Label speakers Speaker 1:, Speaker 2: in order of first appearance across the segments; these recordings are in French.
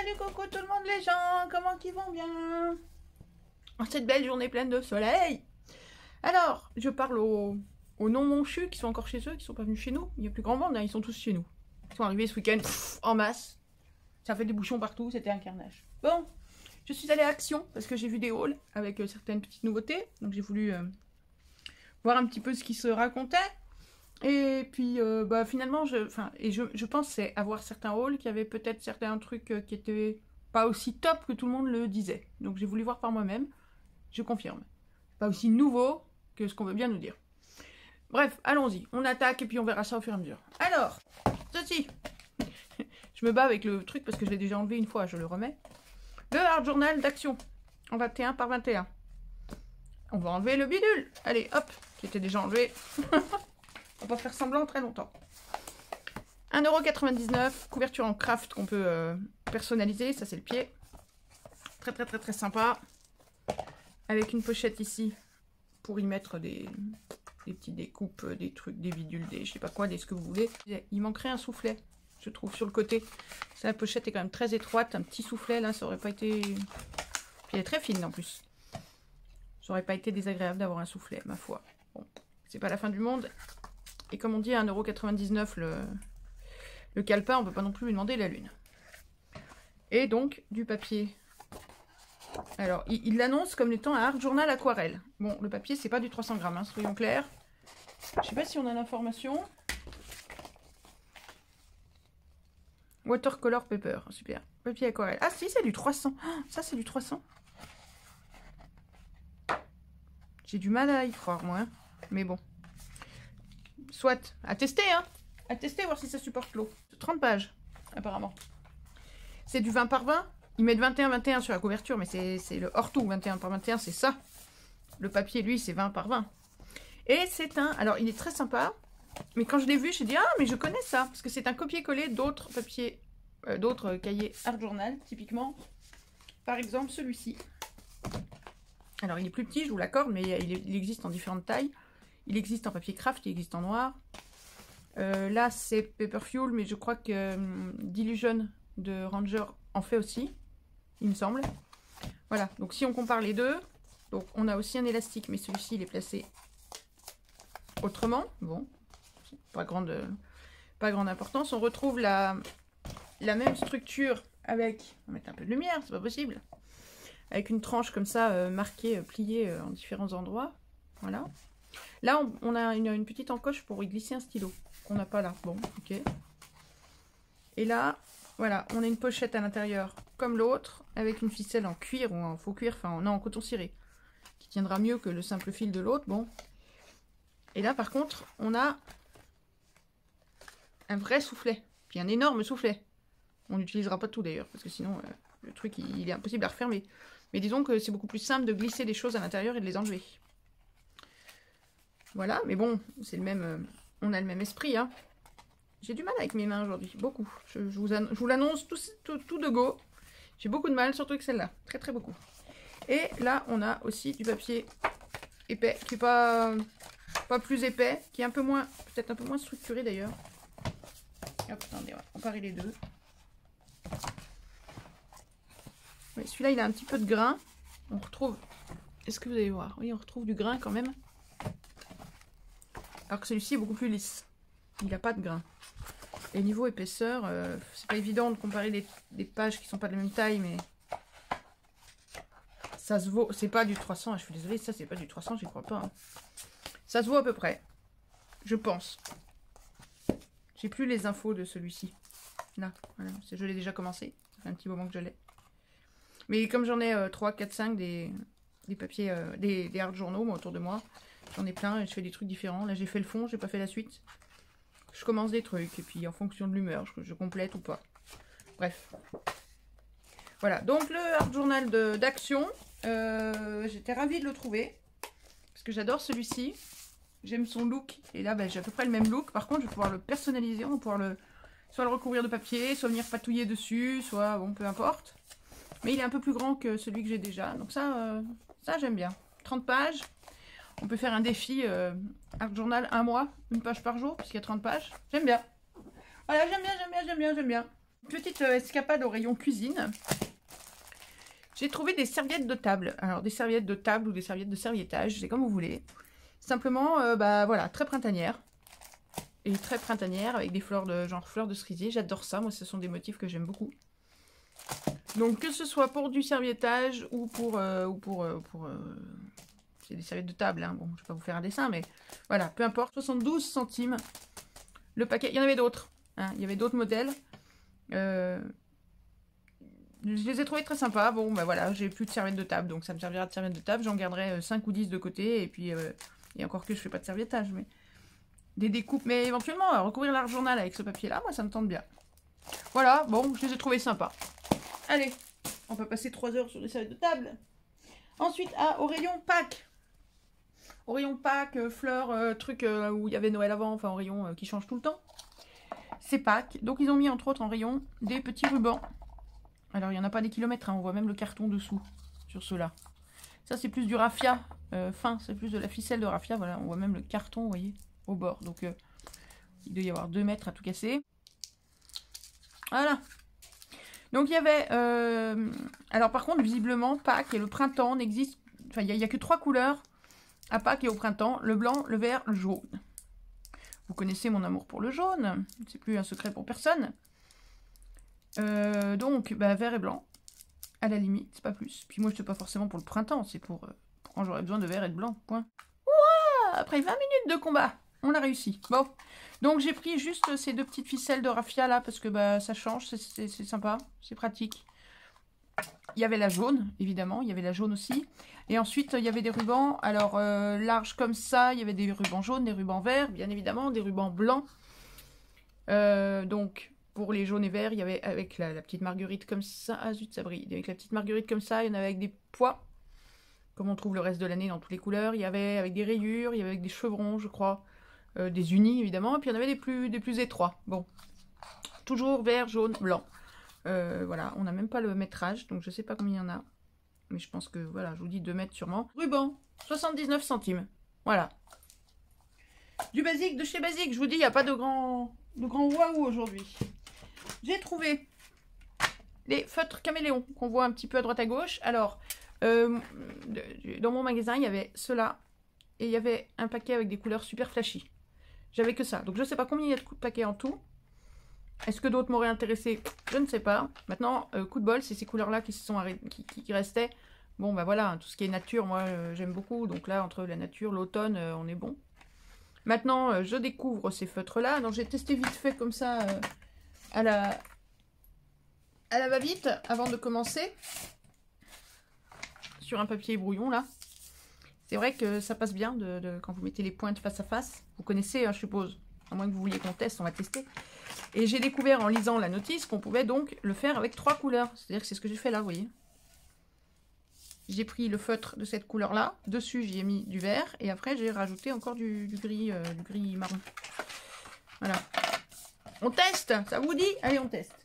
Speaker 1: Salut coucou tout le monde les gens, comment ils vont bien en cette belle journée pleine de soleil. Alors, je parle aux non monchus qui sont encore chez eux, qui sont pas venus chez nous. Il y a plus grand monde, hein, ils sont tous chez nous. Ils sont arrivés ce week-end en masse. Ça fait des bouchons partout, c'était un carnage. Bon, je suis allée à Action parce que j'ai vu des hauls avec certaines petites nouveautés. Donc j'ai voulu voir un petit peu ce qui se racontait. Et puis finalement, je pensais avoir certains hauls qui avaient peut-être certains trucs qui étaient pas aussi top que tout le monde le disait. Donc j'ai voulu voir par moi-même. Je confirme. Pas aussi nouveau que ce qu'on veut bien nous dire. Bref, allons-y. On attaque et puis on verra ça au fur et à mesure. Alors, ceci. Je me bats avec le truc parce que je l'ai déjà enlevé une fois, je le remets. Le Art Journal d'Action. En 21 par 21. On va enlever le bidule. Allez, hop. Qui était déjà enlevé. On va pas faire semblant très longtemps. 1,99 €. Couverture en craft qu'on peut personnaliser. Ça, c'est le pied. Très, très, très, très sympa. Avec une pochette ici. Pour y mettre des petites découpes, des trucs, des bidules, des je sais pas quoi, des ce que vous voulez. Il manquerait un soufflet, je trouve, sur le côté. Ça, la pochette est quand même très étroite. Un petit soufflet, là, ça aurait pas été... Puis elle est très fine, en plus. Ça aurait pas été désagréable d'avoir un soufflet, ma foi. Bon, c'est pas la fin du monde. Et comme on dit, à 1,99 € le calepin, on peut pas non plus lui demander la lune. Et donc, du papier. Alors, il l'annonce comme étant un Art Journal aquarelle. Bon, le papier, c'est pas du 300 grammes, hein, soyons clairs. Je sais pas si on a l'information. Watercolor paper, super. Papier aquarelle. Ah si, c'est du 300. Oh, ça, c'est du 300. J'ai du mal à y croire, moi. Hein. Mais bon. Soit. À tester, hein. À tester, voir si ça supporte l'eau. 30 pages, apparemment. C'est du 20 par 20. Ils mettent 21-21 sur la couverture, mais c'est le hors-tout. 21 par 21, c'est ça. Le papier, lui, c'est 20 par 20. Et c'est un... Alors, il est très sympa. Mais quand je l'ai vu, j'ai dit, ah, mais je connais ça. Parce que c'est un copier-coller d'autres papiers, d'autres cahiers Art Journal, typiquement. Par exemple, celui-ci. Alors, il est plus petit, je vous l'accorde, mais il existe en différentes tailles. Il existe en papier craft, il existe en noir. Là, c'est Paper Fuel, mais je crois que Delusion de Ranger en fait aussi, il me semble. Voilà, donc si on compare les deux, donc on a aussi un élastique, mais celui-ci, il est placé autrement. Bon, pas grande importance. On retrouve la même structure avec... On va mettre un peu de lumière, c'est pas possible. Avec une tranche comme ça, marquée, pliée en différents endroits. Voilà. Là, on a une petite encoche pour y glisser un stylo. Qu'on n'a pas là. Bon, ok. Et là, voilà, on a une pochette à l'intérieur comme l'autre, avec une ficelle en cuir ou en faux cuir, enfin non, en coton ciré, qui tiendra mieux que le simple fil de l'autre. Bon. Et là, par contre, on a un vrai soufflet, puis un énorme soufflet. On n'utilisera pas tout d'ailleurs, parce que sinon, le truc, il est impossible à refermer. Mais disons que c'est beaucoup plus simple de glisser des choses à l'intérieur et de les enlever. Voilà, mais bon, c'est le même, on a le même esprit, hein. J'ai du mal avec mes mains aujourd'hui, beaucoup. Je vous l'annonce tout de go. J'ai beaucoup de mal, surtout avec celle-là. Très très beaucoup. Et là, on a aussi du papier épais, qui n'est pas plus épais, qui est un peu moins, peut-être un peu moins structuré d'ailleurs. Hop, attendez, on va comparer les deux. Oui, celui-là, il a un petit peu de grain. On retrouve... Est-ce que vous allez voir? Oui, on retrouve du grain quand même. Alors que celui-ci est beaucoup plus lisse. Il n'a pas de grain. Et niveau épaisseur, c'est pas évident de comparer des pages qui sont pas de la même taille, mais ça se vaut. C'est pas du 300, je suis désolée, ça c'est pas du 300, j'y crois pas. Hein. Ça se vaut à peu près, je pense. J'ai plus les infos de celui-ci. Là, voilà, je l'ai déjà commencé. Ça fait un petit moment que je l'ai. Mais comme j'en ai 3, 4, 5 des papiers, des art journaux moi, autour de moi, j'en ai plein et je fais des trucs différents. Là j'ai fait le fond, j'ai pas fait la suite. Je commence des trucs et puis en fonction de l'humeur, je complète ou pas. Bref. Voilà, donc le Art Journal d'Action, j'étais ravie de le trouver. Parce que j'adore celui-ci. J'aime son look. Et là, j'ai à peu près le même look. Par contre, je vais pouvoir le personnaliser. On va pouvoir soit le recouvrir de papier, soit venir patouiller dessus, soit, bon, peu importe. Mais il est un peu plus grand que celui que j'ai déjà. Donc ça j'aime bien. 30 pages. On peut faire un défi Art Journal 1 mois, une page par jour, puisqu'il y a 30 pages. J'aime bien. Voilà, j'aime bien. Petite escapade au rayon cuisine. J'ai trouvé des serviettes de table. Alors, des serviettes de table ou des serviettes de serviettage, c'est comme vous voulez. Simplement, bah voilà, très printanière. Et très printanière avec des fleurs de genre fleurs de cerisier. J'adore ça, moi, ce sont des motifs que j'aime beaucoup. Donc, que ce soit pour du serviettage ou pour c'est des serviettes de table, hein. Bon, je vais pas vous faire un dessin, mais voilà, peu importe. 72 centimes le paquet. Il y en avait d'autres, hein. Il y avait d'autres modèles. Je les ai trouvés très sympas. Bon, bah voilà, j'ai plus de serviettes de table, donc ça me servira de serviette de table. J'en garderai 5 ou 10 de côté, et puis, et encore que je fais pas de serviettage, mais des découpes. Mais éventuellement, recouvrir l'art journal avec ce papier-là, moi, ça me tente bien. Voilà, bon, je les ai trouvés sympas. Allez, on peut passer 3 heures sur les serviettes de table. Ensuite, au rayon Pâques. Au rayon Pâques, fleurs, trucs où il y avait Noël avant, enfin au rayon qui change tout le temps. C'est Pâques. Donc ils ont mis entre autres en rayon des petits rubans. Alors il n'y en a pas des kilomètres, hein, on voit même le carton dessous sur ceux-là. Ça c'est plus du raffia fin, c'est plus de la ficelle de raffia. Voilà, on voit même le carton, vous voyez, au bord. Donc il doit y avoir 2 mètres à tout casser. Voilà. Donc il y avait... alors par contre, visiblement, Pâques et le printemps n'existent... Enfin, il n'y a que 3 couleurs à Pâques et au printemps. Le blanc, le vert, le jaune. Vous connaissez mon amour pour le jaune. C'est plus un secret pour personne. Donc, bah, vert et blanc. À la limite, c'est pas plus. Puis moi, je ne sais pas forcément pour le printemps. C'est pour quand j'aurai besoin de vert et de blanc. Point. Ouah, après 20 minutes de combat, on l'a réussi. Bon. Donc j'ai pris juste ces 2 petites ficelles de raffia là parce que bah, ça change, c'est sympa, c'est pratique. Il y avait la jaune, évidemment, il y avait la jaune aussi. Et ensuite, il y avait des rubans, alors larges comme ça, il y avait des rubans jaunes, des rubans verts, bien évidemment, des rubans blancs. Donc, pour les jaunes et verts, il y avait avec la petite marguerite comme ça. Ah zut, ça brille. Avec la petite marguerite comme ça, il y en avait avec des pois, comme on trouve le reste de l'année dans toutes les couleurs. Il y avait avec des rayures, il y avait avec des chevrons, je crois. Des unis, évidemment. Et puis, il y en avait des plus étroits. Bon, toujours vert, jaune, blanc. Voilà, on n'a même pas le métrage, donc je sais pas combien il y en a. Mais je pense que, voilà, je vous dis 2 mètres sûrement. Ruban, 79 centimes. Voilà. Du basique de chez Basique, je vous dis, il n'y a pas de grand waouh aujourd'hui. J'ai trouvé les feutres caméléons qu'on voit un petit peu à droite à gauche. Alors, dans mon magasin, il y avait ceux-là. Et il y avait un paquet avec des couleurs super flashy. J'avais que ça. Donc je ne sais pas combien il y a de paquets en tout. Est-ce que d'autres m'auraient intéressé? Je ne sais pas. Maintenant, coup de bol, c'est ces couleurs-là qui restaient. Bon, bah voilà, hein, tout ce qui est nature, moi, j'aime beaucoup. Donc là, entre la nature, l'automne, on est bon. Maintenant, je découvre ces feutres-là. Donc j'ai testé vite fait comme ça à la va-vite avant de commencer. Sur un papier brouillon, là. C'est vrai que ça passe bien quand vous mettez les pointes face à face. Vous connaissez, hein, je suppose. À moins que vous vouliez qu'on teste, on va tester. Et j'ai découvert en lisant la notice qu'on pouvait donc le faire avec 3 couleurs. C'est-à-dire que c'est ce que j'ai fait là, vous voyez. J'ai pris le feutre de cette couleur-là. Dessus, j'y ai mis du vert. Et après, j'ai rajouté encore du gris marron. Voilà. On teste, ça vous dit? Allez, on teste.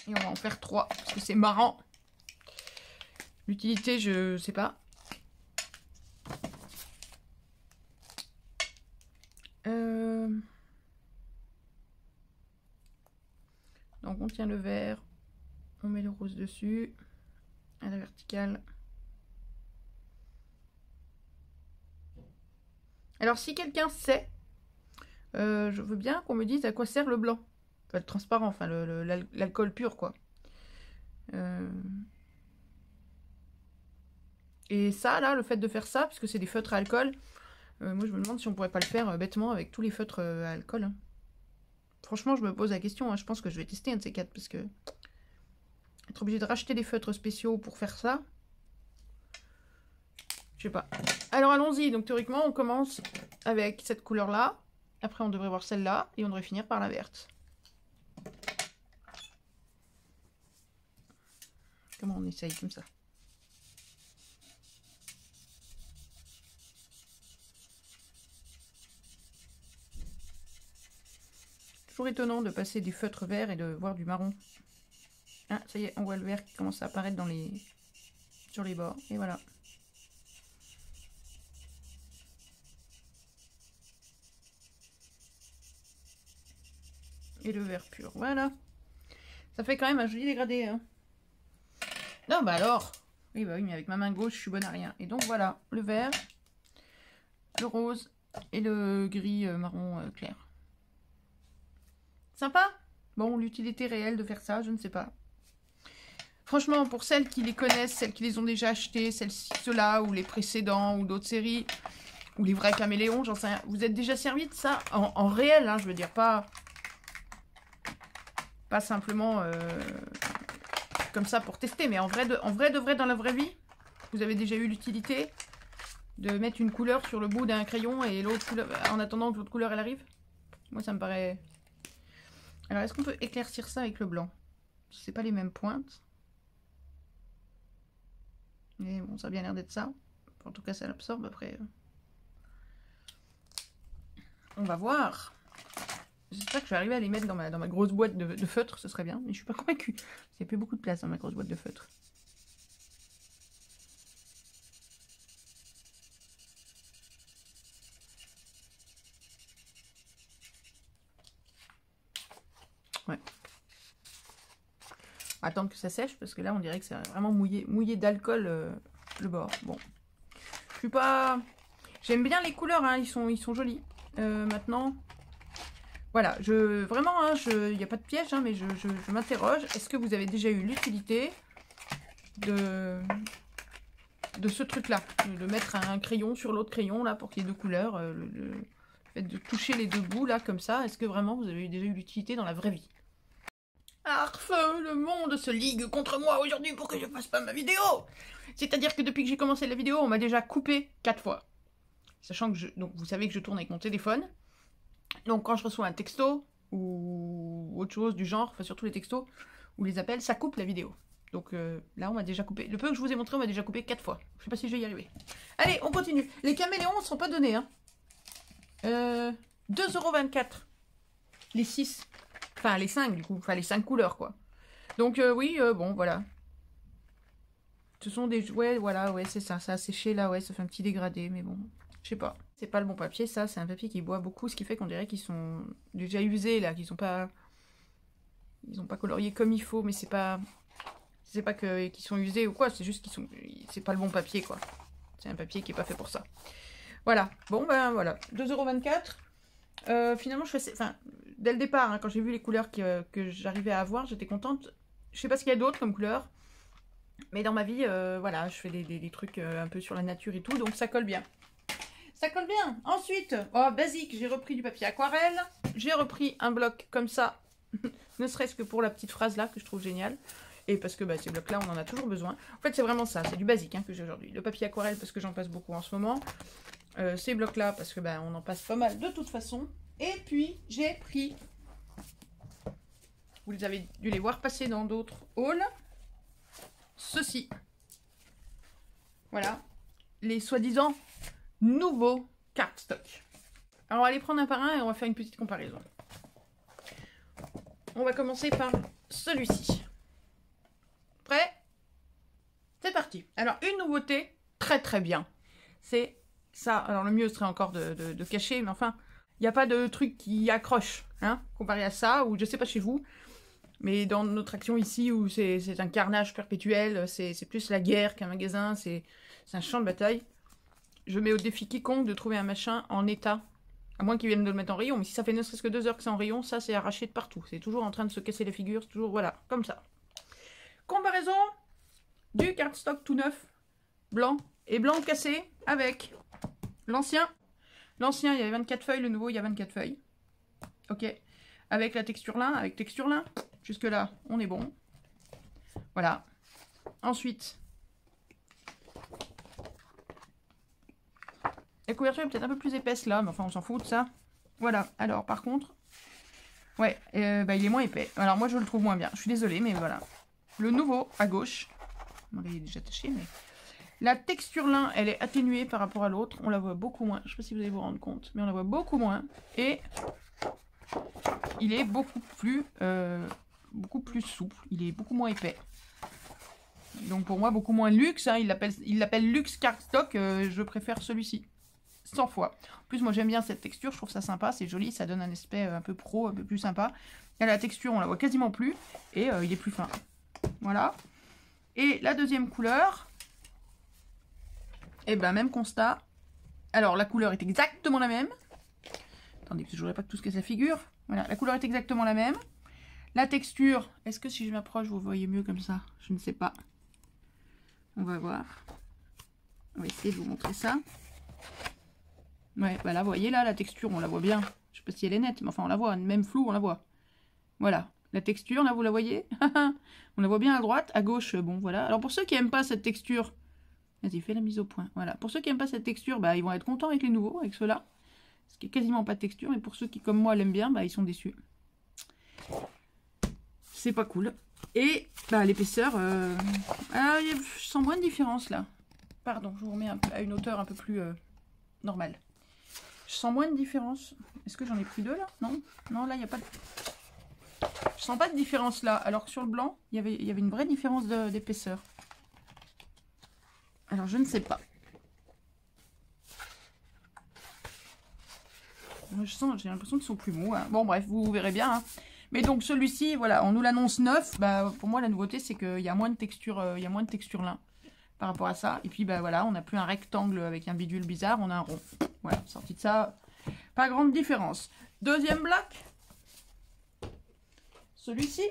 Speaker 1: Et on va en faire 3, parce que c'est marrant. L'utilité, je sais pas. Donc on tient le vert, on met le rose dessus, à la verticale. Alors si quelqu'un sait, je veux bien qu'on me dise à quoi sert le blanc. Enfin le transparent, enfin l'alcool pur quoi. Et ça là, le fait de faire ça, puisque c'est des feutres à alcool, moi je me demande si on pourrait pas le faire bêtement avec tous les feutres à alcool. Hein. Franchement, je me pose la question, hein. Je pense que je vais tester un de ces 4 parce que être obligé de racheter des feutres spéciaux pour faire ça, je sais pas. Alors allons-y, donc théoriquement on commence avec cette couleur-là, après on devrait voir celle-là, et on devrait finir par la verte. Comment on essaye comme ça? Toujours étonnant de passer du feutre vert et de voir du marron. Ah, ça y est, on voit le vert qui commence à apparaître sur les bords. Et voilà. et le vert pur. Voilà. Ça fait quand même un joli dégradé. Hein. Non, bah alors. Oui, bah oui, mais avec ma main gauche, je suis bonne à rien. Et donc voilà, le vert, le rose et le gris marron clair. Sympa? Bon, l'utilité réelle de faire ça, je ne sais pas. Franchement, pour celles qui les connaissent, celles qui les ont déjà achetés, ceux-là, ou les précédents, ou d'autres séries, ou les vrais caméléons, j'en sais rien. Vous êtes déjà servi de ça en réel, hein, je veux dire, pas simplement comme ça pour tester, mais en vrai de vrai, dans la vraie vie, vous avez déjà eu l'utilité de mettre une couleur sur le bout d'un crayon et l'autre couleur, en attendant que l'autre couleur elle arrive. Moi, ça me paraît... Alors, est-ce qu'on peut éclaircir ça avec le blanc? C'est pas les mêmes pointes. Mais bon, ça a bien l'air d'être ça. En tout cas, ça l'absorbe après. On va voir. J'espère que je vais arriver à les mettre dans ma grosse boîte de feutre, ce serait bien. Mais je suis pas convaincue. Il n'y a plus beaucoup de place dans ma grosse boîte de feutre. Ouais. Attendre que ça sèche parce que là on dirait que c'est vraiment mouillé d'alcool le bord. Bon, je suis pas... J'aime bien les couleurs, hein, ils sont jolis. Maintenant, voilà, vraiment, hein, il n'y a pas de piège, hein, mais je m'interroge. Est-ce que vous avez déjà eu l'utilité de ce truc-là, de mettre un crayon sur l'autre crayon là pour qu'il y ait deux couleurs, le fait de toucher les deux bouts là comme ça. Est-ce que vraiment vous avez déjà eu l'utilité dans la vraie vie? Arf, le monde se ligue contre moi aujourd'hui pour que je fasse pas ma vidéo. C'est-à-dire que depuis que j'ai commencé la vidéo, on m'a déjà coupé 4 fois. Sachant que donc vous savez que je tourne avec mon téléphone. Donc quand je reçois un texto ou autre chose du genre, enfin surtout les textos ou les appels, ça coupe la vidéo. Donc là, on m'a déjà coupé. Le peu que je vous ai montré, on m'a déjà coupé 4 fois. Je sais pas si je vais y arriver. Allez, on continue. Les caméléons ne sont pas donnés. Hein. 2,24 €. Les 6. Enfin, les 5 du coup. Enfin, les 5 couleurs, quoi. Donc, oui, bon, voilà. Ce sont des... Ouais, voilà, ouais, c'est ça. Ça a séché, là, ouais, ça fait un petit dégradé, mais bon. Je sais pas. C'est pas le bon papier, ça. C'est un papier qui boit beaucoup, ce qui fait qu'on dirait qu'ils sont déjà usés, là. Qu'ils sont pas... Ils ont pas colorié comme il faut, mais c'est pas... C'est pas qu'ils sont usés ou quoi. C'est juste qu'ils sont... C'est pas le bon papier, quoi. C'est un papier qui est pas fait pour ça. Voilà. Bon, ben, voilà. 2,24 €. Finalement, je fais... Enfin... Dès le départ, hein, quand j'ai vu les couleurs que j'arrivais à avoir, j'étais contente. Je sais pas ce qu'il y a d'autre comme couleurs. Mais dans ma vie, voilà, je fais des trucs un peu sur la nature et tout. Donc ça colle bien. Ça colle bien. Ensuite, oh, basique, j'ai repris du papier aquarelle. J'ai repris un bloc comme ça. Ne serait-ce que pour la petite phrase là, que je trouve géniale. Et parce que bah, ces blocs là, on en a toujours besoin. En fait, c'est vraiment ça. C'est du basique hein, que j'ai aujourd'hui. Le papier aquarelle parce que j'en passe beaucoup en ce moment. Ces blocs là parce que bah, on en passe pas mal de toute façon. Et puis, j'ai pris, vous les avez dû les voir passer dans d'autres hauls, ceci. Voilà, les soi-disant nouveaux cardstock. Alors, on va les prendre un par un et on va faire une petite comparaison. On va commencer par celui-ci. Prêt? C'est parti. Alors, une nouveauté, très très bien. C'est ça. Alors, le mieux serait encore de cacher, mais enfin... Il n'y a pas de truc qui accroche, hein, comparé à ça, ou je sais pas chez vous, mais dans notre action ici, où c'est un carnage perpétuel, c'est plus la guerre qu'un magasin, c'est un champ de bataille. Je mets au défi quiconque de trouver un machin en état, à moins qu'ils viennent de le mettre en rayon, mais si ça fait ne serait-ce que 2 heures que c'est en rayon, ça c'est arraché de partout, c'est toujours en train de se casser les figures, c'est toujours, voilà, comme ça. Comparaison du cardstock tout neuf, blanc, et blanc cassé, avec l'ancien. L'ancien, il y avait 24 feuilles, le nouveau, il y a 24 feuilles. Ok. Avec la texture lin, avec texture lin. Jusque-là, on est bon. Voilà. Ensuite, la couverture est peut-être un peu plus épaisse là, mais enfin, on s'en fout de ça. Voilà. Alors, par contre, ouais, bah, il est moins épais. Alors, moi, je le trouve moins bien. Je suis désolée, mais voilà. Le nouveau, à gauche. Il est déjà taché, mais... La texture lin, elle est atténuée par rapport à l'autre. On la voit beaucoup moins. Je ne sais pas si vous allez vous rendre compte, mais on la voit beaucoup moins. Et il est beaucoup plus souple. Il est beaucoup moins épais. Donc pour moi, beaucoup moins luxe. Hein. Il l'appelle luxe cardstock. Je préfère celui-ci. 100 fois. En plus, moi, j'aime bien cette texture. Je trouve ça sympa. C'est joli. Ça donne un aspect un peu pro, un peu plus sympa. Et la texture, on la voit quasiment plus. Et il est plus fin. Voilà. Et la deuxième couleur, et ben même constat. Alors, la couleur est exactement la même. Attendez, je ne voudrais pas que tout se casse la figure. Voilà, la couleur est exactement la même. La texture, est-ce que si je m'approche, vous voyez mieux comme ça? Je ne sais pas. On va voir. On va essayer de vous montrer ça. Ouais, bah là, vous voyez, là, la texture, on la voit bien. Je sais pas si elle est nette, mais enfin, on la voit. Même flou, on la voit. Voilà. La texture, là, vous la voyez? On la voit bien à droite. À gauche, bon, voilà. Alors, pour ceux qui n'aiment pas cette texture, vas-y, fais la mise au point. Voilà. Pour ceux qui n'aiment pas cette texture, bah, ils vont être contents avec les nouveaux, avec ceux-là. Parce qu'il n'y a quasiment pas de texture. Et pour ceux qui, comme moi, l'aiment bien, bah, ils sont déçus. C'est pas cool. Et bah, l'épaisseur, je sens moins de différence là. Pardon, je vous remets à une hauteur un peu plus normale. Je sens moins de différence. Est-ce que j'en ai pris deux là? Non, non, là il n'y a pas de... Je sens pas de différence là. Alors que sur le blanc, il y avait une vraie différence d'épaisseur. Alors je ne sais pas. J'ai l'impression qu'ils sont plus mous. Hein. Bon bref, vous verrez bien. Hein. Mais donc celui-ci, voilà, on nous l'annonce neuf. Bah, pour moi, la nouveauté, c'est qu'il y a moins de texture, là par rapport à ça. Et puis, bah voilà, on n'a plus un rectangle avec un bidule bizarre, on a un rond. Voilà, sorti de ça, pas grande différence. Deuxième bloc. Celui-ci,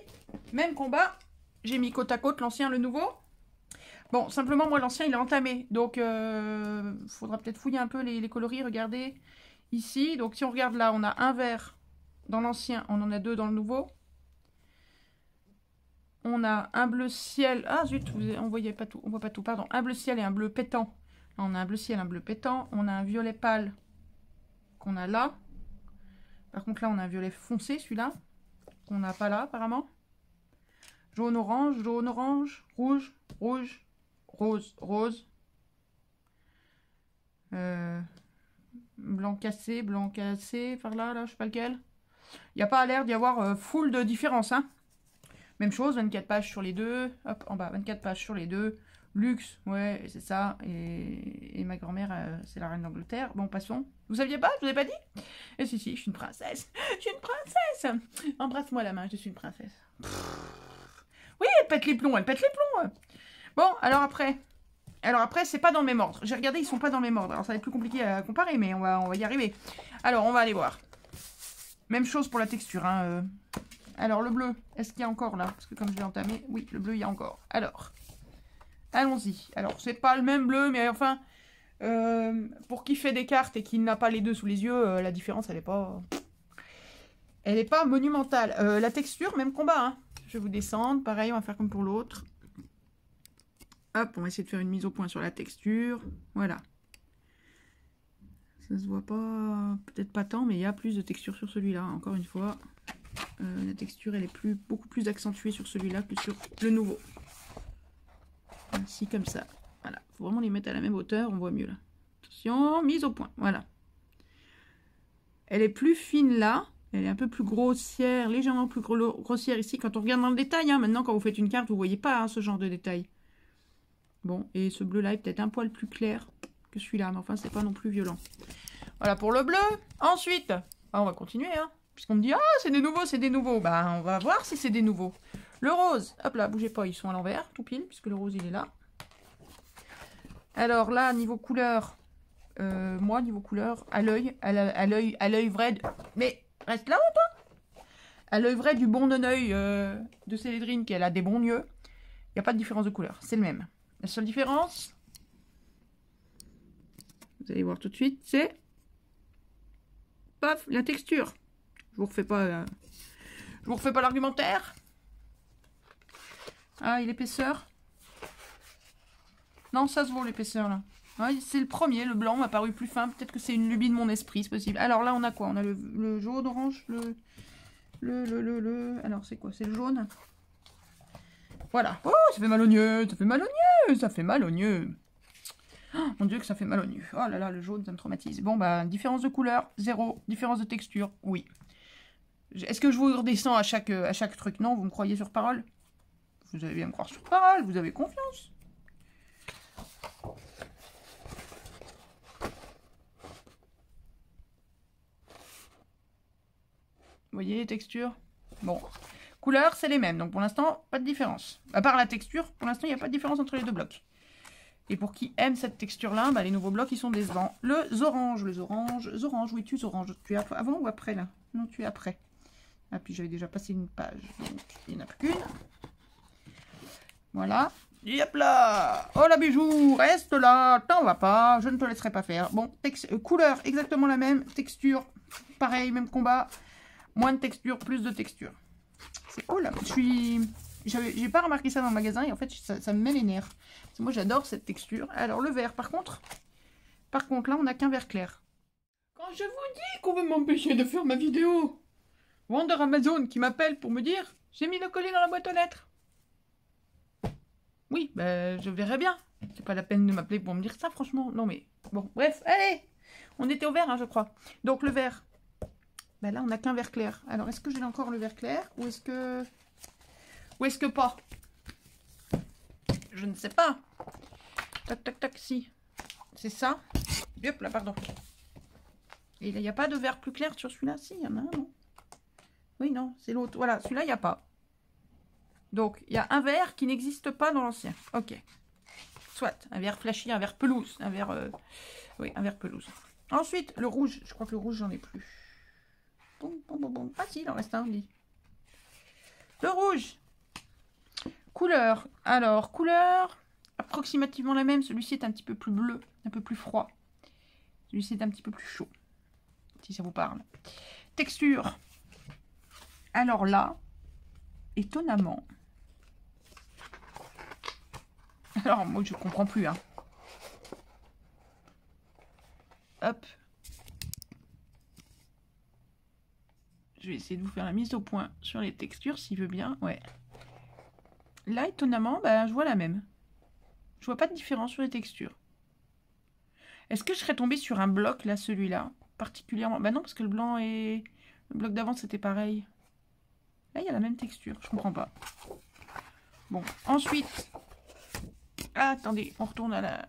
Speaker 1: même combat. J'ai mis côte à côte l'ancien, le nouveau. Bon, simplement, moi, l'ancien, il est entamé. Donc, faudra peut-être fouiller un peu les coloris. Regardez ici. Donc, si on regarde là, on a un vert. Dans l'ancien, on en a deux dans le nouveau. On a un bleu ciel. Ah zut, on voyait pas tout. On voit pas tout, pardon. Un bleu ciel et un bleu pétant. Là, on a un bleu ciel, un bleu pétant. On a un violet pâle qu'on a là. Par contre, là, on a un violet foncé, celui-là. Qu'on n'a pas là, apparemment. Jaune, orange, rouge, rouge, rose, rose. Blanc cassé, par là, je sais pas lequel. Il n'y a pas l'air d'y avoir full de différence, hein. Même chose, 24 pages sur les deux. Hop, en bas, 24 pages sur les deux. Luxe, ouais, c'est ça. Et ma grand-mère, c'est la reine d'Angleterre. Bon, passons. Vous saviez pas? Je vous ai pas dit? Et si, je suis une princesse. Je suis une princesse. Embrasse-moi la main, je suis une princesse. Oui, elle pète les plombs, Bon, alors après, c'est pas dans le même ordre. J'ai regardé, ils sont pas dans le même ordre. Alors, ça va être plus compliqué à comparer, mais on va y arriver. Alors, on va aller voir. Même chose pour la texture, hein. Alors, le bleu, est-ce qu'il y a encore là? Parce que comme je l'ai entamé, oui, le bleu, il y a encore. Alors, allons-y. Alors, c'est pas le même bleu, mais enfin, pour qui fait des cartes et qui n'a pas les deux sous les yeux, la différence, elle est pas monumentale. La texture, même combat, hein. Je vais vous descendre. Pareil, on va faire comme pour l'autre. Hop, on va essayer de faire une mise au point sur la texture. Voilà. Ça se voit pas, peut-être pas tant, mais il y a plus de texture sur celui-là, encore une fois. La texture, elle est beaucoup plus accentuée sur celui-là que sur le nouveau. Ainsi, comme ça. Voilà, faut vraiment les mettre à la même hauteur, on voit mieux là. Attention, mise au point, voilà. Elle est plus fine là, elle est un peu plus grossière, légèrement plus grossière ici. Quand on regarde dans le détail, hein, maintenant quand vous faites une carte, vous voyez pas hein, ce genre de détail. Bon, et ce bleu-là est peut-être un poil plus clair que celui-là, mais enfin, c'est pas non plus violent. Voilà pour le bleu. Ensuite, on va continuer, hein. Puisqu'on me dit, ah, c'est des nouveaux, Bah, on va voir si c'est des nouveaux. Le rose, hop là, bougez pas, ils sont à l'envers, tout pile, puisque le rose, il est là. Alors là, niveau couleur, moi, niveau couleur, à l'œil vrai, mais reste là-haut, toi. À l'œil vrai du bon non-œil de Célédrine, qui a des bons yeux, il n'y a pas de différence de couleur, c'est le même. La seule différence, vous allez voir tout de suite, c'est, paf, la texture. Je vous refais pas l'argumentaire. Ah, et l'épaisseur. Non, ça se voit l'épaisseur là. Ah, c'est le premier, le blanc m'a paru plus fin. Peut-être que c'est une lubie de mon esprit, c'est possible. Alors là, on a quoi? On a le jaune, orange, alors c'est quoi? C'est le jaune. Voilà. Oh, ça fait mal aux yeux, ça fait mal aux yeux. Oh, mon Dieu que ça fait mal aux yeux. Oh là là, le jaune, ça me traumatise. Bon, bah, différence de couleur, 0. Différence de texture, oui. Est-ce que je vous redescends à chaque truc? Non, vous me croyez sur parole? Vous allez bien me croire sur parole, vous avez confiance. voyez les textures? Bon. Couleurs, c'est les mêmes. Donc pour l'instant, pas de différence. À part la texture, pour l'instant, il n'y a pas de différence entre les deux blocs. Et pour qui aime cette texture-là, bah, les nouveaux blocs, ils sont décevants. Les oranges, oui, tu oranges. Tu es avant ou après, là? Non, tu es après. Ah, puis j'avais déjà passé une page, donc il n'y en a plus qu'une. Voilà. Et hop là! Oh la bijou, reste là, t'en vas pas, je ne te laisserai pas faire. Bon, couleur exactement la même, texture, pareil, même combat. Moins de texture, plus de texture. Oh là, j'ai pas remarqué ça dans le magasin et en fait ça me met les nerfs. Parce que moi j'adore cette texture. Alors le vert par contre là on n'a qu'un vert clair. Quand je vous dis qu'on veut m'empêcher de faire ma vidéo, vendeur Amazon qui m'appelle pour me dire j'ai mis le colis dans la boîte aux lettres. Oui, ben je verrai bien. C'est pas la peine de m'appeler pour me dire ça franchement. Non mais bon, bref, allez. On était au vert hein, je crois. Donc le vert. Ben là on n'a qu'un vert clair. Alors est-ce que j'ai encore le vert clair ou est-ce que pas? Je ne sais pas. Tac tac tac, si. C'est ça. Hop là, pardon. Et là, il n'y a pas de vert plus clair sur celui-là? Si, il y en a un, non? Oui, non, c'est l'autre. Voilà, celui-là, il n'y a pas. Donc, il y a un vert qui n'existe pas dans l'ancien. Ok. Soit, un vert flashy, un vert pelouse. Un vert... Oui, un vert pelouse. Ensuite, le rouge. Je crois que le rouge, j'en ai plus. Bon. Ah si, il en reste un, on dit. Le rouge. Couleur. Alors, couleur approximativement la même. Celui-ci est un petit peu plus bleu, un peu plus froid. Celui-ci est un petit peu plus chaud, si ça vous parle. Texture. Alors là, étonnamment... Alors, moi, je comprends plus, hein. Hop. Je vais essayer de vous faire la mise au point sur les textures, s'il veut bien. Ouais. Là, étonnamment, bah, je vois la même. Je vois pas de différence sur les textures. Est-ce que je serais tombée sur un bloc, là, celui-là, particulièrement? Bah non, parce que le blanc et... Le bloc d'avant, c'était pareil. Là, il y a la même texture. Je comprends pas. Bon, ensuite... Ah, attendez, on retourne à la...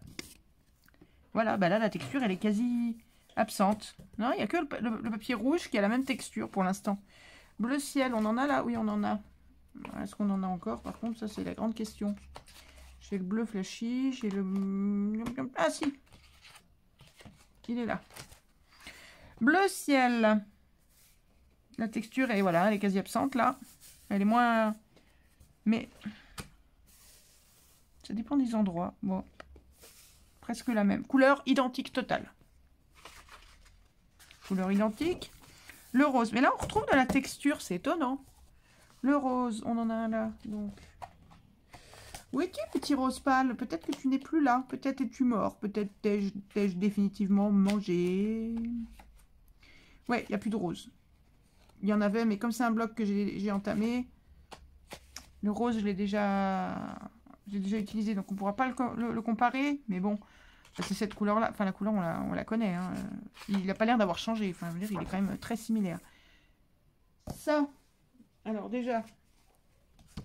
Speaker 1: Voilà, bah là, la texture, elle est quasi absente. Non, il n'y a que le papier rouge qui a la même texture pour l'instant. Bleu ciel, on en a là? Oui, on en a. Est-ce qu'on en a encore? Par contre, ça, c'est la grande question. J'ai le bleu flashy, j'ai le... Ah, si! Il est là. Bleu ciel. La texture est, voilà, elle est quasi absente, là. Elle est moins... Mais... Ça dépend des endroits. Bon. Presque la même. Couleur identique totale. Couleur identique. Le rose. Mais là, on retrouve de la texture. C'est étonnant. Le rose, on en a un là. Donc. Où es-tu, petit rose pâle? Peut-être que tu n'es plus là. Peut-être es-tu mort. Peut-être t'ai-je définitivement mangé. Ouais, il n'y a plus de rose. Il y en avait, mais comme c'est un bloc que j'ai entamé, le rose, je l'ai déjà utilisé. Donc, on ne pourra pas le comparer. Mais bon, c'est cette couleur-là. Enfin, la couleur, on la connaît. Hein. Il n'a pas l'air d'avoir changé. Enfin, je veux dire, il est quand même très similaire. Ça, alors déjà,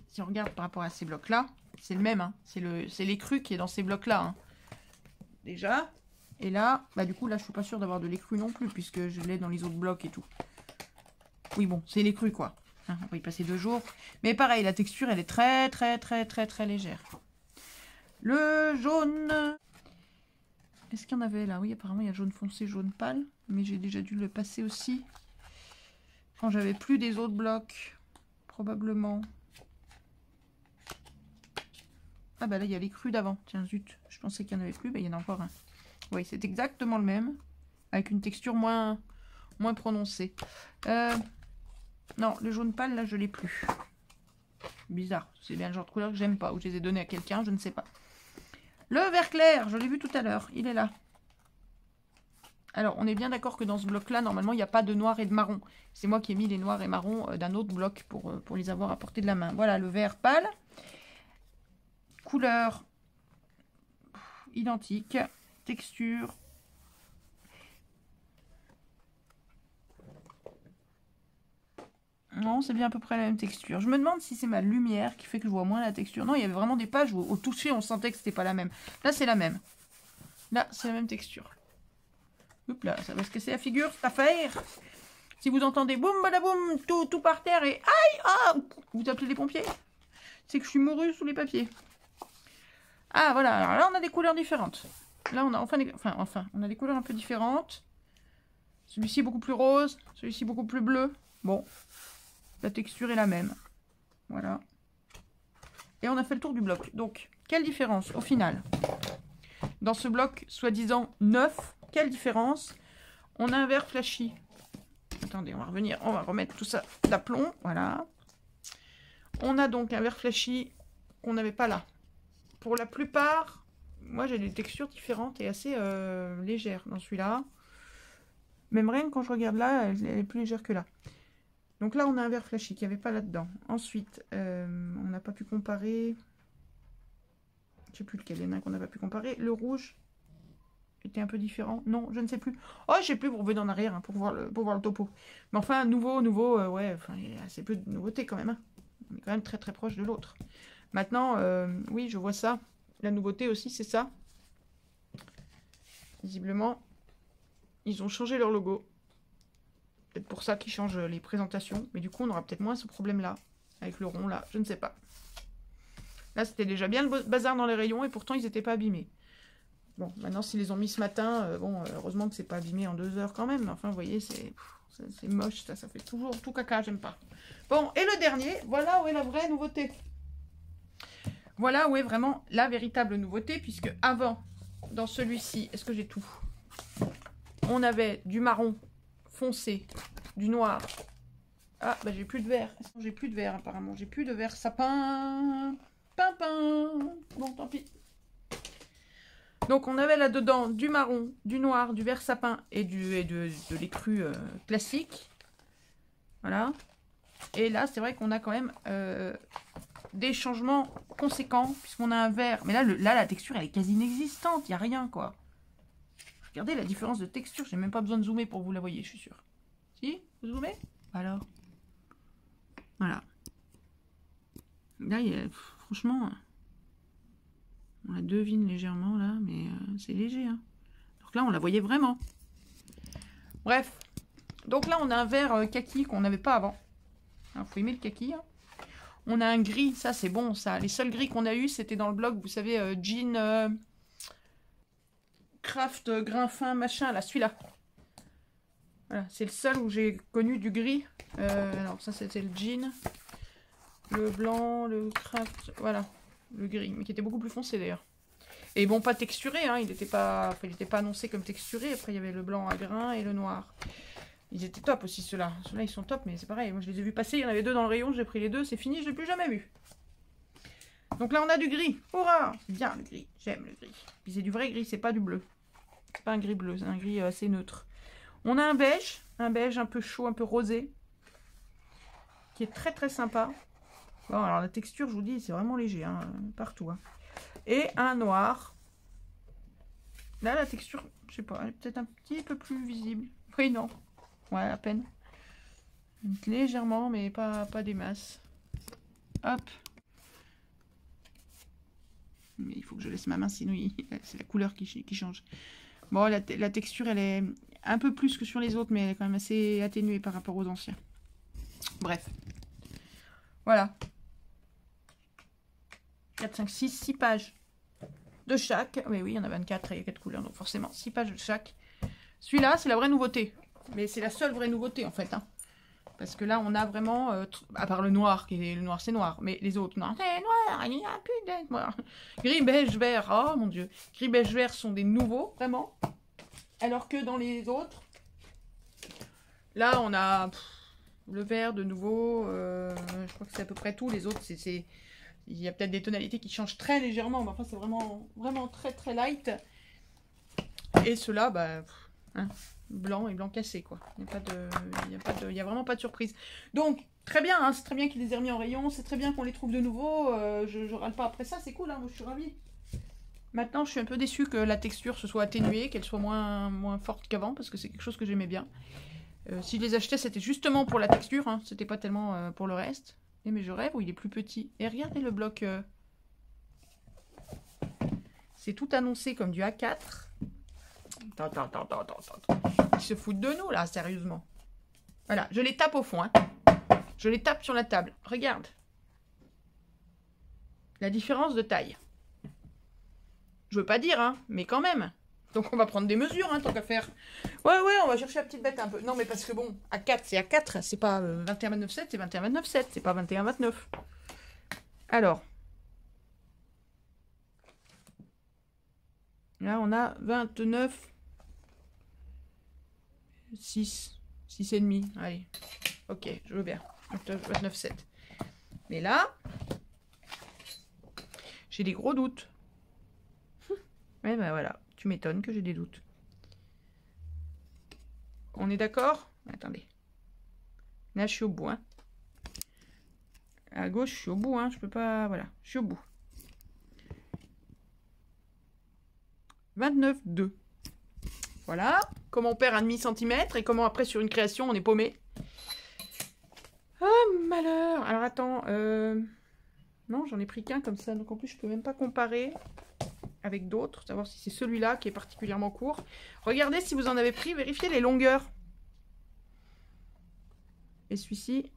Speaker 1: si on regarde par rapport à ces blocs-là, c'est le même. Hein. C'est l'écru qui est dans ces blocs-là. Hein. Déjà. Et là, bah du coup, là, je suis pas sûre d'avoir de l'écru non plus, puisque je l'ai dans les autres blocs et tout. Oui, bon, c'est l'écru, quoi. Hein, on va y passer 2 jours. Mais pareil, la texture, elle est très légère. Le jaune. Est-ce qu'il y en avait là? Oui, apparemment, il y a jaune foncé, jaune pâle. Mais j'ai déjà dû le passer aussi. Quand j'avais plus des autres blocs. Probablement. Ah bah là, il y a l'écru d'avant. Tiens, zut. Je pensais qu'il n'y en avait plus. Bah, il y en a encore un. Oui, c'est exactement le même. Avec une texture moins prononcée. Non, le jaune pâle, là, je l'ai plus. Bizarre. C'est bien le genre de couleur que j'aime pas. Ou je les ai donnés à quelqu'un, je ne sais pas. Le vert clair, je l'ai vu tout à l'heure. Il est là. Alors, on est bien d'accord que dans ce bloc-là, normalement, il n'y a pas de noir et de marron. C'est moi qui ai mis les noirs et marrons d'un autre bloc pour les avoir à portée de la main. Voilà, le vert pâle. Couleur identique. Texture. Non, c'est bien à peu près la même texture. Je me demande si c'est ma lumière qui fait que je vois moins la texture. Non, il y avait vraiment des pages où au toucher, on sentait que c'était pas la même. Là, c'est la même. Là, c'est la même texture. Oups là, ça va se casser la figure, cette affaire. Si vous entendez boum, badaboum, tout par terre et aïe, ah, vous appelez les pompiers. C'est que je suis mourue sous les papiers. Ah, voilà. Alors là, on a des couleurs différentes. Là, on a on a des couleurs un peu différentes. Celui-ci est beaucoup plus rose. Celui-ci beaucoup plus bleu. Bon. La texture est la même. Voilà. Et on a fait le tour du bloc. Donc, quelle différence au final? Dans ce bloc, soi-disant neuf, quelle différence? On a un vert flashy. Attendez, on va revenir. On va remettre tout ça d'aplomb. Voilà. On a donc un vert flashy qu'on n'avait pas là. Pour la plupart, moi j'ai des textures différentes et assez légères dans celui-là. Même rien quand je regarde là, elle est plus légère que là. Donc là, on a un vert flashy qu'il n'y avait pas là-dedans. Ensuite, on n'a pas pu comparer. Je ne sais plus lequel, il y en a un qu'on n'a pas pu comparer. Le rouge était un peu différent. Non, je ne sais plus. Oh, je ne sais plus, vous revenez en arrière hein, pour voir le topo. Mais enfin, nouveau, ouais, enfin, il y a assez peu de nouveautés quand même. Hein. On est quand même très très proche de l'autre. Maintenant, oui, je vois ça. La nouveauté aussi, c'est ça. Visiblement, ils ont changé leur logo. Peut-être pour ça qu'ils changent les présentations. Mais du coup, on aura peut-être moins ce problème-là. Avec le rond, là. Je ne sais pas. Là, c'était déjà bien le bazar dans les rayons. Et pourtant, ils n'étaient pas abîmés. Bon, maintenant, s'ils les ont mis ce matin, bon, heureusement que c'est pas abîmé en 2 heures quand même. Enfin, vous voyez, c'est moche. Ça fait toujours tout caca. J'aime pas. Bon, et le dernier, voilà où est la vraie nouveauté. Voilà où est vraiment la véritable nouveauté. Puisque avant, dans celui-ci, est-ce que j'ai tout? On avait du marron foncé, du noir. Ah, bah j'ai plus de vert. J'ai plus de vert apparemment. J'ai plus de vert sapin. Pimpin. Bon, tant pis. Donc on avait là-dedans du marron, du noir, du vert sapin et de l'écru classique. Voilà. Et là, c'est vrai qu'on a quand même des changements conséquents puisqu'on a un vert. Mais là, la texture, elle est quasi inexistante. Il n'y a rien, quoi. Regardez la différence de texture. J'ai même pas besoin de zoomer pour que vous la voyez, je suis sûre. Si? Vous zoomez? Alors. Voilà. Là, franchement, on la devine légèrement, là, mais c'est léger. Hein. Donc là, on la voyait vraiment. Bref. Donc là, on a un vert kaki qu'on n'avait pas avant. Il faut aimer le kaki. Hein. On a un gris. Ça, c'est bon, ça. Les seuls gris qu'on a eu, c'était dans le blog, vous savez, jean... Craft, grain fin, machin, là, celui-là. Voilà, c'est le seul où j'ai connu du gris. Alors ça, c'était le jean. Le blanc, le craft, voilà, le gris, mais qui était beaucoup plus foncé d'ailleurs. Et bon, pas texturé, hein, il n'était pas annoncé comme texturé. Après, il y avait le blanc à grains et le noir. Ils étaient top aussi, ceux-là. Ceux-là, ils sont top, mais c'est pareil. Moi, je les ai vus passer, il y en avait 2 dans le rayon, j'ai pris les 2, c'est fini, je l'ai plus jamais vu. Donc là, on a du gris. Hurrah! C'est bien le gris. J'aime le gris. Puis c'est du vrai gris, c'est pas du bleu. C'est pas un gris bleu, c'est un gris assez neutre. On a un beige un peu chaud, un peu rosé. Qui est très très sympa. Bon, alors la texture, je vous dis, c'est vraiment léger, hein, partout. Hein. Et un noir. Là, la texture, je sais pas, elle est peut-être un petit peu plus visible. Oui, non. Ouais, à peine. Légèrement, mais pas des masses. Hop. Mais il faut que je laisse ma main, sinon c'est la couleur qui change. Bon, la texture, elle est un peu plus que sur les autres, mais elle est quand même assez atténuée par rapport aux anciens. Bref. Voilà. 4, 5, 6 pages de chaque. Mais oui, il y en a 24 et il y a 4 couleurs, donc forcément 6 pages de chaque. Celui-là, c'est la vraie nouveauté. Mais c'est la seule vraie nouveauté, en fait. Hein. Parce que là, on a vraiment, à part le noir, le noir c'est noir, mais les autres, non, c'est noir, il n'y a plus de noir. Gris, beige, vert, oh mon dieu. Gris, beige, vert sont des nouveaux, vraiment. Alors que dans les autres, là, on a le vert de nouveau, je crois que c'est à peu près tout. Les autres, il y a peut-être des tonalités qui changent très légèrement, mais enfin, c'est vraiment très très light. Et ceux-là, bah, hein, blanc et blanc cassé, quoi. Il n'y a vraiment pas de surprise. Donc, très bien, hein, c'est très bien qu'ils les aient remis en rayon, c'est très bien qu'on les trouve de nouveau. Je râle pas après ça, c'est cool, hein, moi je suis ravie. Maintenant, je suis un peu déçue que la texture se soit atténuée, qu'elle soit moins forte qu'avant, parce que c'est quelque chose que j'aimais bien. Si je les achetais, c'était justement pour la texture, hein, c'était pas tellement pour le reste. Mais je rêve où il est plus petit. Et regardez le bloc. C'est tout annoncé comme du A4. Attends. Ils se foutent de nous, là, sérieusement. Voilà, je les tape au fond. Hein. Je les tape sur la table. Regarde. La différence de taille. Je veux pas dire, hein, mais quand même. Donc on va prendre des mesures, hein, tant qu'à faire. Ouais, on va chercher la petite bête un peu. Non, mais parce que bon, à 4, c'est à 4. C'est pas 21,29,7, c'est 21,29,7. C'est pas 21,29. Alors. Là, on a 29. 6. 6,5. Allez. Ok, je veux bien. 29,7. Mais là, j'ai des gros doutes. Ouais, ben voilà. Tu m'étonnes que j'ai des doutes. On est d'accord? Attendez. Là, je suis au bout. Hein. À gauche, je suis au bout. Hein. Je peux pas... Voilà. Je suis au bout. 29,2. Voilà. Comment on perd un demi-centimètre et comment après, sur une création, on est paumé. Oh, malheur. Alors, attends. Non, j'en ai pris qu'un comme ça. Donc, en plus, je peux même pas comparer avec d'autres, savoir si c'est celui-là qui est particulièrement court. Regardez si vous en avez pris, vérifiez les longueurs. Et celui-ci,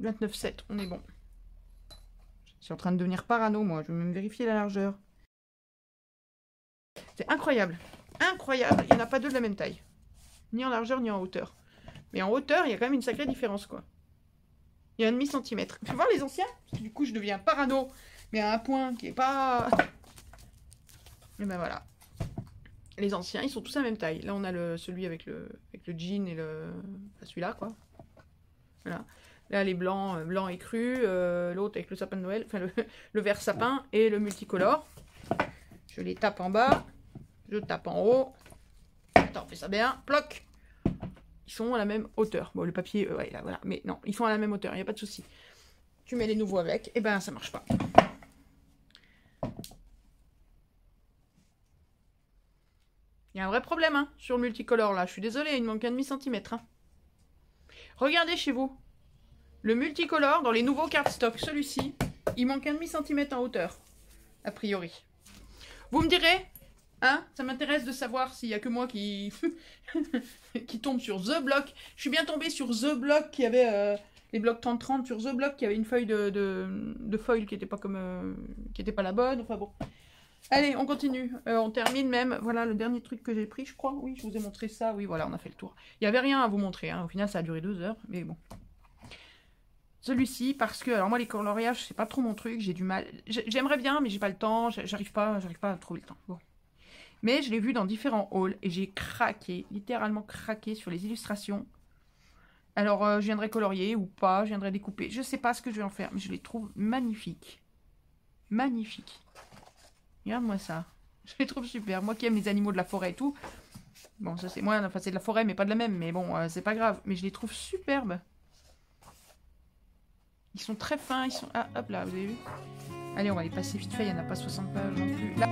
Speaker 1: 29,7, on est bon. Je suis en train de devenir parano, moi. Je vais même vérifier la largeur. C'est incroyable. Incroyable. Il n'y en a pas deux de la même taille. Ni en largeur, ni en hauteur. Mais en hauteur, il y a quand même une sacrée différence, quoi. Il y a un demi-centimètre. Fais voir les anciens. Parce que du coup, je deviens parano. Mais à un point qui est pas... Et ben voilà. Les anciens, ils sont tous à la même taille. Là, on a celui avec le jean et enfin, celui-là, quoi. Voilà. Là, les blancs, blanc et cru. L'autre avec le sapin de Noël. Enfin, le vert sapin et le multicolore. Je les tape en bas. Je tape en haut. Attends, on fait ça bien. Ploc. Ils sont à la même hauteur. Bon, le papier, ouais, là, voilà. Mais non, ils sont à la même hauteur. Il n'y a pas de souci. Tu mets les nouveaux avec. Et ben, ça marche pas. Il y a un vrai problème hein, sur le multicolore là. Je suis désolée, il me manque un demi-centimètre. Hein. Regardez chez vous. Le multicolore dans les nouveaux cardstock, celui-ci, il manque un demi-centimètre en hauteur. A priori. Vous me direz, hein, ça m'intéresse de savoir s'il n'y a que moi qui qui tombe sur The Block. Je suis bien tombée sur The Block qui avait les blocs 30-30 sur The Block qui avait une feuille de foil qui n'était pas comme qui était pas la bonne. Enfin bon. Allez, on continue. On termine même. Voilà le dernier truc que j'ai pris, je crois. Oui, je vous ai montré ça. Oui, voilà, on a fait le tour. Il n'y avait rien à vous montrer. Hein. Au final, ça a duré 2 heures. Mais bon. Celui-ci, parce que... Alors moi, les coloriages, c'est pas trop mon truc. J'ai du mal. J'aimerais bien, mais j'ai pas le temps. J'arrive pas à trouver le temps. Bon. Mais je l'ai vu dans différents hauls. Et j'ai craqué, littéralement craqué sur les illustrations. Alors, je viendrai colorier ou pas. Je viendrai découper. Je sais pas ce que je vais en faire. Mais je les trouve magnifiques. Magnifiques. Regarde-moi ça. Je les trouve super. Moi qui aime les animaux de la forêt et tout. Bon, ça c'est moi. Enfin, c'est de la forêt, mais pas de la même. Mais bon, c'est pas grave. Mais je les trouve superbes. Ils sont très fins. Ils sont... Ah, hop là, vous avez vu? Allez, on va les passer vite fait. Il n'y en a pas 60 pages non plus. Là.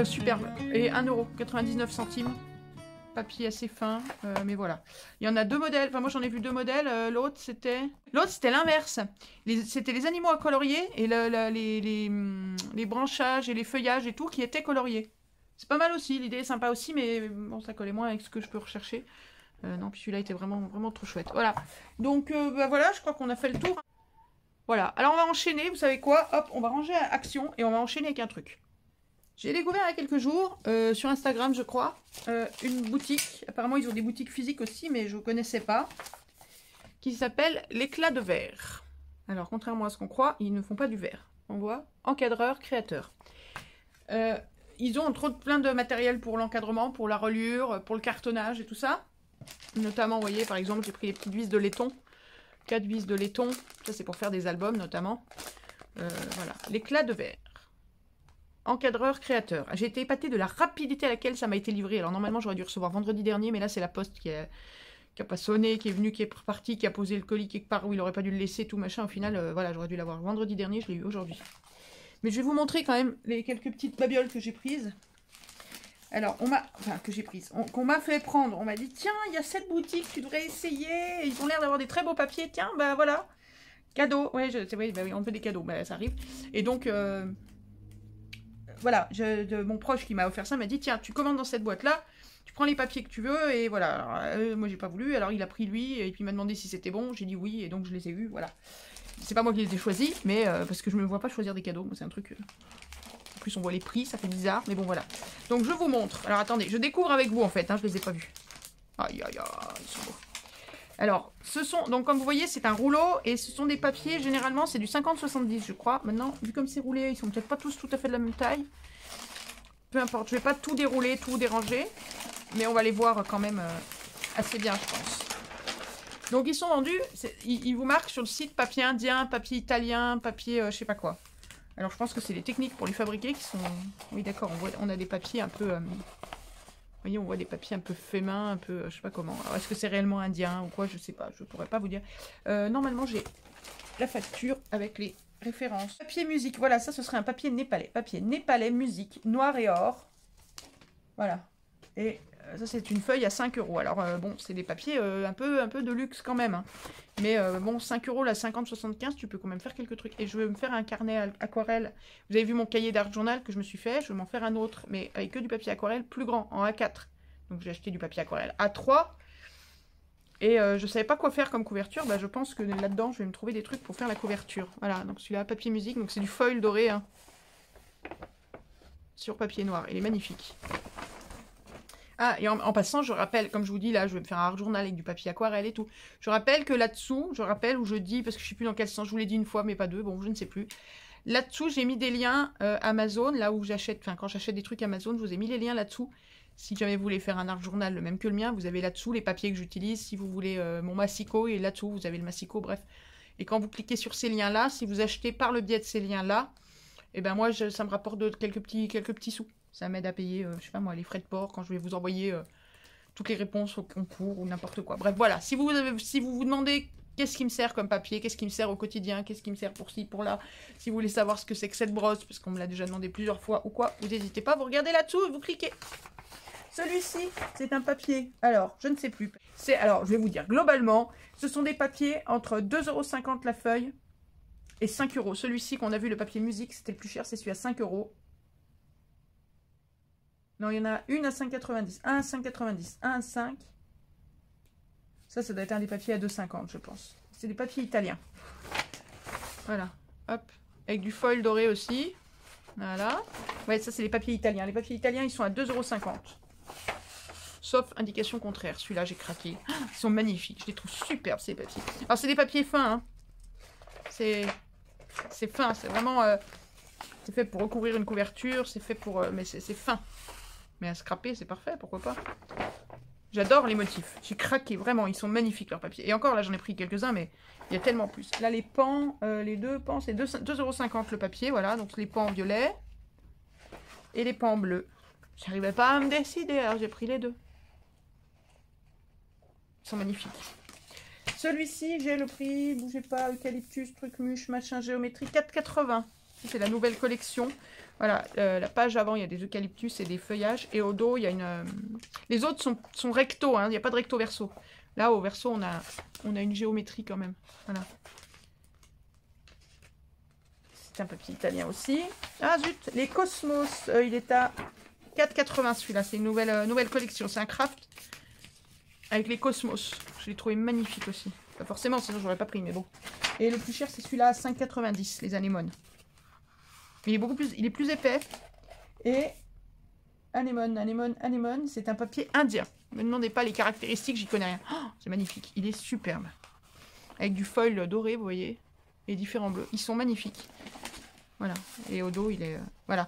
Speaker 1: Superbe. Et 1,99 €. Papier assez fin, mais voilà. Il y en a 2 modèles. Enfin, moi, j'en ai vu 2 modèles. L'autre, c'était l'inverse. C'était les animaux à colorier et les branchages et les feuillages et tout qui étaient coloriés. C'est pas mal aussi. L'idée est sympa aussi, mais bon, ça collait moins avec ce que je peux rechercher. Non, puis celui-là était vraiment, vraiment trop chouette. Voilà. Donc, bah, voilà, je crois qu'on a fait le tour. Voilà. Alors, on va enchaîner. Vous savez quoi? Hop, on va ranger à Action et on va enchaîner avec un truc. J'ai découvert il y a quelques jours, sur Instagram je crois, une boutique, apparemment ils ont des boutiques physiques aussi mais je ne connaissais pas, qui s'appelle l'éclat de verre. Alors contrairement à ce qu'on croit, ils ne font pas du verre, on voit, encadreur, créateur. Ils ont entre autres plein de matériel pour l'encadrement, pour la reliure, pour le cartonnage et tout ça. Notamment, vous voyez par exemple j'ai pris les petites vis de laiton, 4 vis de laiton, ça c'est pour faire des albums notamment. Voilà, l'éclat de verre. Encadreur créateur. J'ai été épatée de la rapidité à laquelle ça m'a été livré. Alors normalement j'aurais dû recevoir vendredi dernier, mais là c'est la poste qui a pas sonné, qui est venue, qui est repartie, qui a posé le colis quelque part où il aurait pas dû le laisser, tout machin. Au final, voilà, j'aurais dû l'avoir vendredi dernier, je l'ai eu aujourd'hui. Mais je vais vous montrer quand même les quelques petites babioles que j'ai prises. Alors, enfin, que j'ai prise, qu'on m'a fait prendre. On m'a dit, tiens, il y a cette boutique, tu devrais essayer. Ils ont l'air d'avoir des très beaux papiers. Tiens, bah voilà. Cadeau. Ouais, oui, bah oui, on fait des cadeaux. Bah, ça arrive. Et donc, voilà, mon proche qui m'a offert ça m'a dit, tiens, tu commandes dans cette boîte-là. Tu prends les papiers que tu veux. Et voilà. Alors, moi, j'ai pas voulu. Alors, il a pris lui. Et puis, il m'a demandé si c'était bon. J'ai dit oui. Et donc, je les ai eus. Voilà. C'est pas moi qui les ai choisis. Mais parce que je me vois pas choisir des cadeaux. Moi, c'est un truc... En plus, on voit les prix, ça fait bizarre, mais bon, voilà. Donc, je vous montre. Alors, attendez, je découvre avec vous, en fait, hein, je les ai pas vus. Aïe, aïe, aïe, ils sont beaux. Alors, ce sont, donc, comme vous voyez, c'est un rouleau, et ce sont des papiers, généralement, c'est du 50-70, je crois. Maintenant, vu comme c'est roulé, ils sont peut-être pas tous tout à fait de la même taille. Peu importe, je vais pas tout dérouler, tout déranger, mais on va les voir quand même assez bien, je pense. Donc, ils sont vendus, ils vous marquent sur le site papier indien, papier italien, papier je sais pas quoi. Alors, je pense que c'est les techniques pour les fabriquer qui sont... Oui, d'accord, on a des papiers un peu... Vous voyez, on voit des papiers un peu faits main, un peu... je sais pas comment. Alors, est-ce que c'est réellement indien ou quoi? Je sais pas, je pourrais pas vous dire. Normalement, j'ai la facture avec les références. Papier musique, voilà, ça, ce serait un papier népalais. Papier népalais, musique, noir et or. Voilà. Et ça, c'est une feuille à 5 €. Alors, bon, c'est des papiers un peu de luxe quand même. Hein. Mais bon, 5 € la 50-75, tu peux quand même faire quelques trucs. Et je vais me faire un carnet aquarelle. Vous avez vu mon cahier d'art journal que je me suis fait. Je vais m'en faire un autre, mais avec que du papier aquarelle plus grand, en A4. Donc j'ai acheté du papier aquarelle A3. Et je savais pas quoi faire comme couverture. Bah, je pense que là-dedans, je vais me trouver des trucs pour faire la couverture. Voilà, donc celui-là, papier musique. Donc c'est du foil doré. Hein, sur papier noir. Il est magnifique. Ah, et en passant, je rappelle, comme je vous dis, là, je vais me faire un art journal avec du papier aquarelle et tout. Je rappelle que là-dessous, où je dis, parce que je sais plus dans quel sens, je vous l'ai dit une fois, mais pas deux, bon, je ne sais plus. Là-dessous, j'ai mis des liens Amazon, là où j'achète, enfin, quand j'achète des trucs Amazon, je vous ai mis les liens là-dessous. Si jamais vous voulez faire un art journal, le même que le mien, vous avez là-dessous les papiers que j'utilise. Si vous voulez mon massicot, et là-dessous, vous avez le massicot, bref. Et quand vous cliquez sur ces liens-là, si vous achetez par le biais de ces liens-là, et ben moi, ça me rapporte quelques petits sous. Ça m'aide à payer, je sais pas moi, les frais de port quand je vais vous envoyer toutes les réponses au concours ou n'importe quoi. Bref, voilà. Si vous vous demandez qu'est-ce qui me sert comme papier, qu'est-ce qui me sert au quotidien, qu'est-ce qui me sert pour ci, pour là, si vous voulez savoir ce que c'est que cette brosse, parce qu'on me l'a déjà demandé plusieurs fois ou quoi, vous n'hésitez pas, vous regardez là-dessous et vous cliquez. Celui-ci, c'est un papier. Alors, je ne sais plus. Alors, je vais vous dire, globalement, ce sont des papiers entre 2,50 € la feuille et 5 €. Celui-ci qu'on a vu, le papier musique, c'était le plus cher, c'est celui à 5 €. Non, il y en a une à 5,90, un à 5,90, un à 5. Ça doit être un des papiers à 2,50, je pense. C'est des papiers italiens. Voilà, hop. Avec du foil doré aussi. Voilà. Ouais, ça, c'est les papiers italiens. Les papiers italiens, ils sont à 2,50 €. Sauf indication contraire. Celui-là, j'ai craqué. Ils sont magnifiques. Je les trouve superbes, ces papiers. Alors, c'est des papiers fins. Hein. C'est fin. C'est vraiment... c'est fait pour recouvrir une couverture. C'est fait pour... mais c'est fin. Mais à scraper, c'est parfait, pourquoi pas. J'adore les motifs. J'ai craqué, vraiment, ils sont magnifiques leurs papiers. Et encore, là, j'en ai pris quelques-uns, mais il y a tellement plus. Là, les pans, les deux pans, c'est 2,50 € le papier, voilà. Donc, les pans violets et les pans bleus. J'arrivais pas à me décider, alors j'ai pris les deux. Ils sont magnifiques. Celui-ci, j'ai le prix, bougez pas, eucalyptus, truc muche, machin, géométrie, 4,80 €. C'est la nouvelle collection. Voilà, la page avant, il y a des eucalyptus et des feuillages. Et au dos, il y a une... Les autres sont recto, hein, il n'y a pas de recto verso. Là, au verso, on a une géométrie quand même. Voilà. C'est un papier italien aussi. Ah zut, les Cosmos, il est à 4,80 € celui-là. C'est une nouvelle collection. C'est un craft avec les Cosmos. Je l'ai trouvé magnifique aussi. Pas forcément, sinon, j'aurais pas pris, mais bon. Et le plus cher, c'est celui-là à 5,90 €, les anémones. Il est plus épais. Et anémone, c'est un papier indien. Ne me demandez pas les caractéristiques, j'y connais rien. Oh, c'est magnifique, il est superbe. Avec du foil doré, vous voyez, et différents bleus. Ils sont magnifiques. Voilà, et au dos, il est... voilà.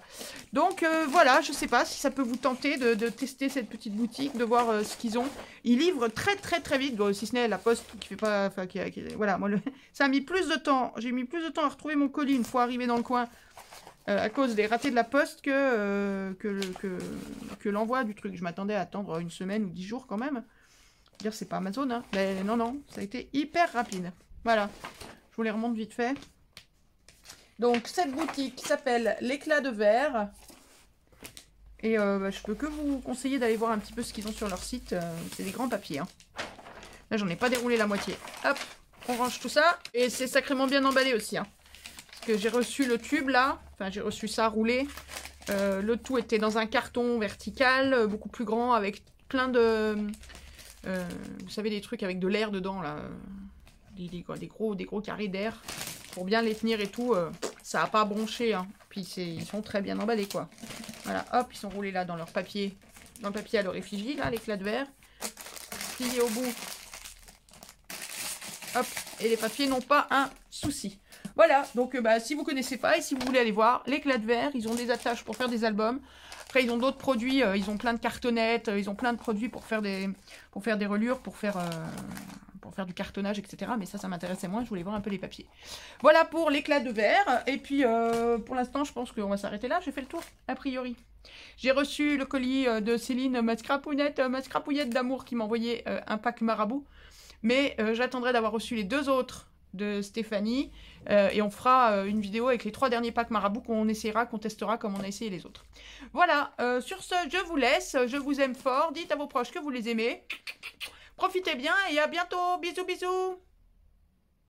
Speaker 1: Donc, voilà, je sais pas si ça peut vous tenter de tester cette petite boutique, de voir ce qu'ils ont. Ils livrent très, très, très vite, bon, si ce n'est la poste qui fait pas... Enfin, voilà, moi, ça a mis plus de temps. J'ai mis plus de temps à retrouver mon colis une fois arrivé dans le coin. À cause des ratés de la poste que l'envoi du truc. Je m'attendais à attendre une semaine ou 10 jours quand même. Dire c'est pas Amazon, hein. Mais non, ça a été hyper rapide. Voilà, je vous les remonte vite fait. Donc cette boutique s'appelle l'Éclat de verre. Et je peux que vous conseiller d'aller voir un petit peu ce qu'ils ont sur leur site. C'est des grands papiers. Hein. Là, j'en ai pas déroulé la moitié. Hop, on range tout ça. Et c'est sacrément bien emballé aussi. Hein. Parce que j'ai reçu le tube là. Enfin, j'ai reçu ça roulé. Le tout était dans un carton vertical, beaucoup plus grand, avec plein de... vous savez, des trucs avec de l'air dedans, là. Des gros carrés d'air. Pour bien les tenir et tout. Ça n'a pas bronché. Hein. Puis ils sont très bien emballés, quoi. Voilà, hop, ils sont roulés là dans leur papier. Dans le papier à leur effigie, là, l'éclat de verre. Pliés au bout. Hop, et les papiers n'ont pas un souci. Voilà, donc si vous ne connaissez pas et si vous voulez aller voir, l'éclat de verre, ils ont des attaches pour faire des albums. Après, ils ont d'autres produits, ils ont plein de cartonnettes, ils ont plein de produits pour faire des reliures, pour faire du cartonnage, etc. Mais ça m'intéressait moins, je voulais voir un peu les papiers. Voilà pour l'éclat de verre. Et puis, pour l'instant, je pense qu'on va s'arrêter là. J'ai fait le tour, a priori. J'ai reçu le colis de Céline, ma scrapouillette d'amour, qui m'a envoyé un pack marabout. Mais j'attendrai d'avoir reçu les 2 autres de Stéphanie. Et on fera une vidéo avec les 3 derniers packs marabout qu'on essaiera, qu'on testera comme on a essayé les autres. Voilà, sur ce, je vous laisse. Je vous aime fort. Dites à vos proches que vous les aimez. Profitez bien et à bientôt. Bisous, bisous.